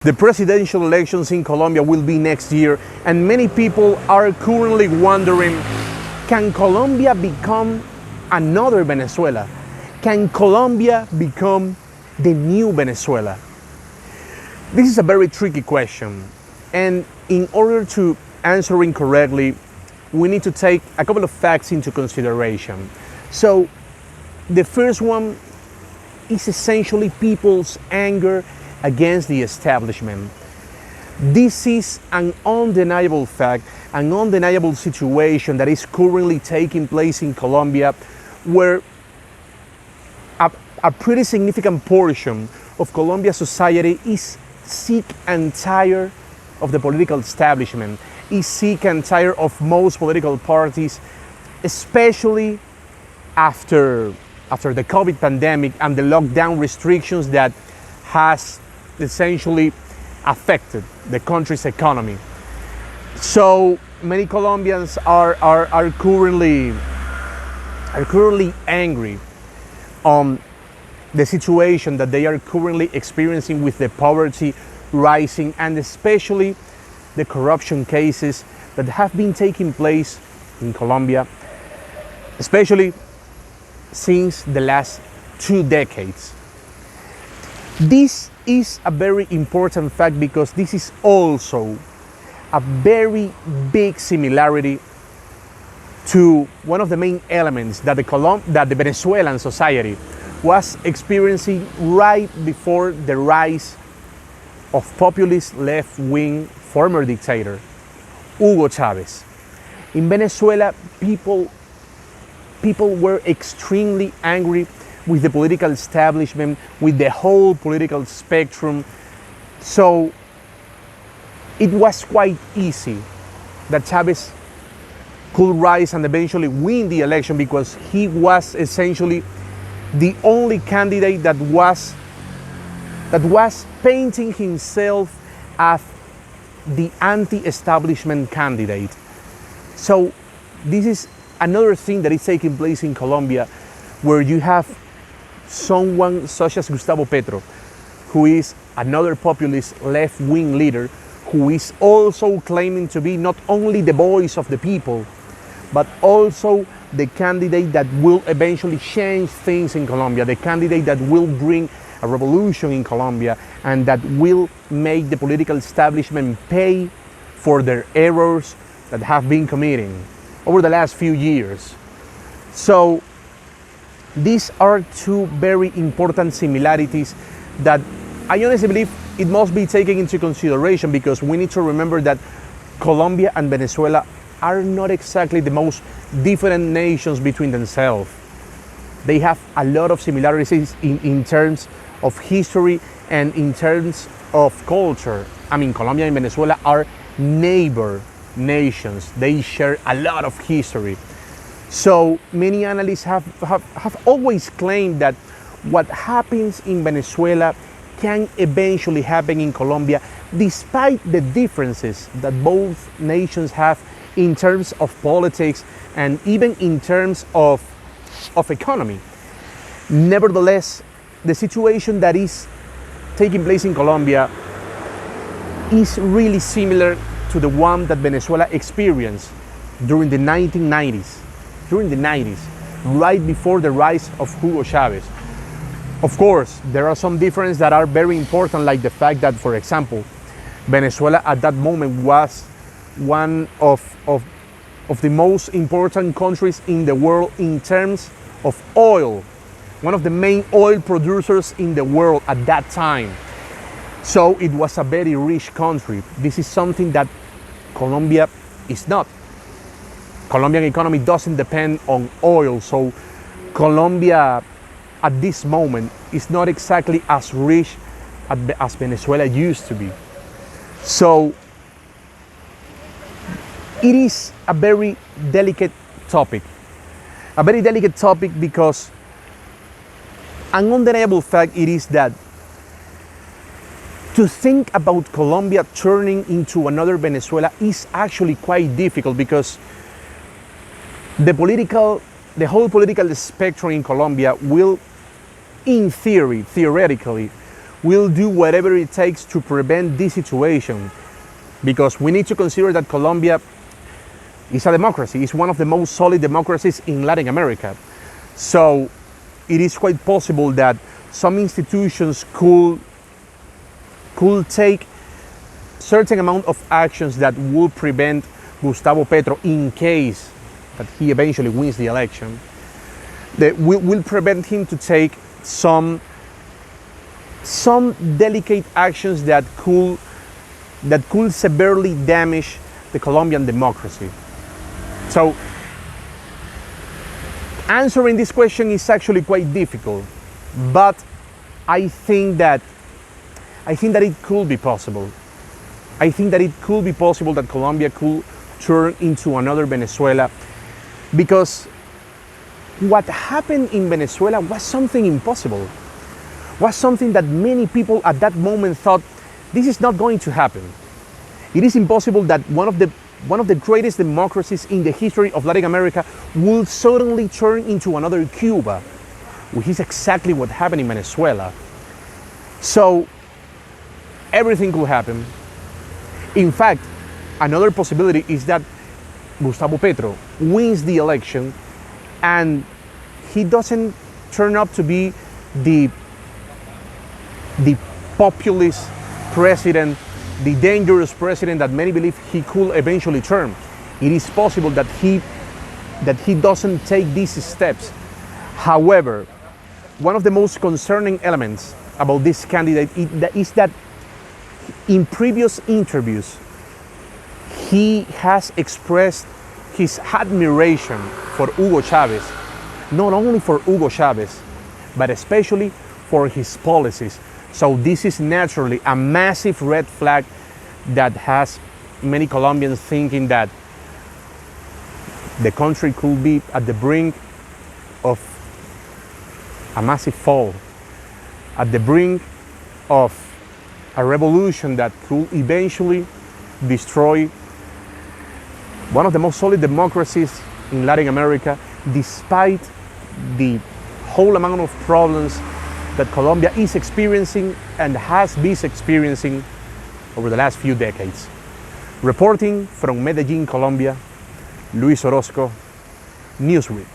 The presidential elections in Colombia will be next year, and many people are currently wondering, can Colombia become another Venezuela? Can Colombia become the new Venezuela? This is a very tricky question, and in order to answer it correctly, we need to take a couple of facts into consideration. So, the first one is essentially people's anger against the establishment. This is an undeniable fact, an undeniable situation that is currently taking place in Colombia, where a pretty significant portion of Colombia's society is sick and tired of the political establishment, is sick and tired of most political parties, especially after the COVID pandemic and the lockdown restrictions that has essentially affected the country's economy. So many Colombians are currently angry on the situation that they are currently experiencing with the poverty rising, and especially the corruption cases that have been taking place in Colombia, especially since the last 2 decades. This is a very important fact because this is also a very big similarity to one of the main elements that the Venezuelan society was experiencing right before the rise of populist left-wing former dictator Hugo Chavez. In Venezuela, people were extremely angry with the political establishment, with the whole political spectrum. So it was quite easy that Chavez could rise and eventually win the election because he was essentially the only candidate that was painting himself as the anti-establishment candidate. So this is another thing that is taking place in Colombia, where you have someone such as Gustavo Petro, who is another populist left-wing leader, who is also claiming to be not only the voice of the people, but also the candidate that will eventually change things in Colombia, the candidate that will bring a revolution in Colombia, and that will make the political establishment pay for their errors that have been committing over the last few years. So these are two very important similarities that I honestly believe it must be taken into consideration, because we need to remember that Colombia and Venezuela are not exactly the most different nations between themselves. They have a lot of similarities in terms of history and in terms of culture. I mean, Colombia and Venezuela are neighbor nations. They share a lot of history. So many analysts have always claimed that what happens in Venezuela can eventually happen in Colombia, despite the differences that both nations have in terms of politics and even in terms of economy. Nevertheless, the situation that is taking place in Colombia is really similar to the one that Venezuela experienced during the 1990s, right before the rise of Hugo Chavez. Of course, there are some differences that are very important, like the fact that, for example, Venezuela at that moment was one of the most important countries in the world in terms of oil, one of the main oil producers in the world at that time. So it was a very rich country. This is something that Colombia is not. Colombian economy doesn't depend on oil, so Colombia at this moment is not exactly as rich as Venezuela used to be. So it is a very delicate topic. A very delicate topic because an undeniable fact it is that to think about Colombia turning into another Venezuela is actually quite difficult, because the whole political spectrum in Colombia will, in theoretically, will do whatever it takes to prevent this situation, because we need to consider that Colombia is a democracy. It's one of the most solid democracies in Latin America. So it is quite possible that some institutions could take certain amount of actions that will prevent Gustavo Petro, in case that he eventually wins the election, that will prevent him to take some delicate actions that could severely damage the Colombian democracy. So answering this question is actually quite difficult, but I think that it could be possible. I think that it could be possible that Colombia could turn into another Venezuela, because what happened in Venezuela was something impossible, was something that many people at that moment thought, this is not going to happen. It is impossible that one of the greatest democracies in the history of Latin America will suddenly turn into another Cuba, which is exactly what happened in Venezuela. So everything could happen. In fact, another possibility is that Gustavo Petro wins the election and he doesn't turn up to be the populist president, the dangerous president that many believe he could eventually turn. It is possible that he doesn't take these steps. However, one of the most concerning elements about this candidate is that in previous interviews, he has expressed his admiration for Hugo Chavez, not only for Hugo Chavez, but especially for his policies. So this is naturally a massive red flag that has many Colombians thinking that the country could be at the brink of a massive fall, at the brink of a revolution that could eventually destroy one of the most solid democracies in Latin America, despite the whole amount of problems that Colombia is experiencing and has been experiencing over the last few decades. Reporting from Medellin, Colombia, Luis Orozco, Newsweek.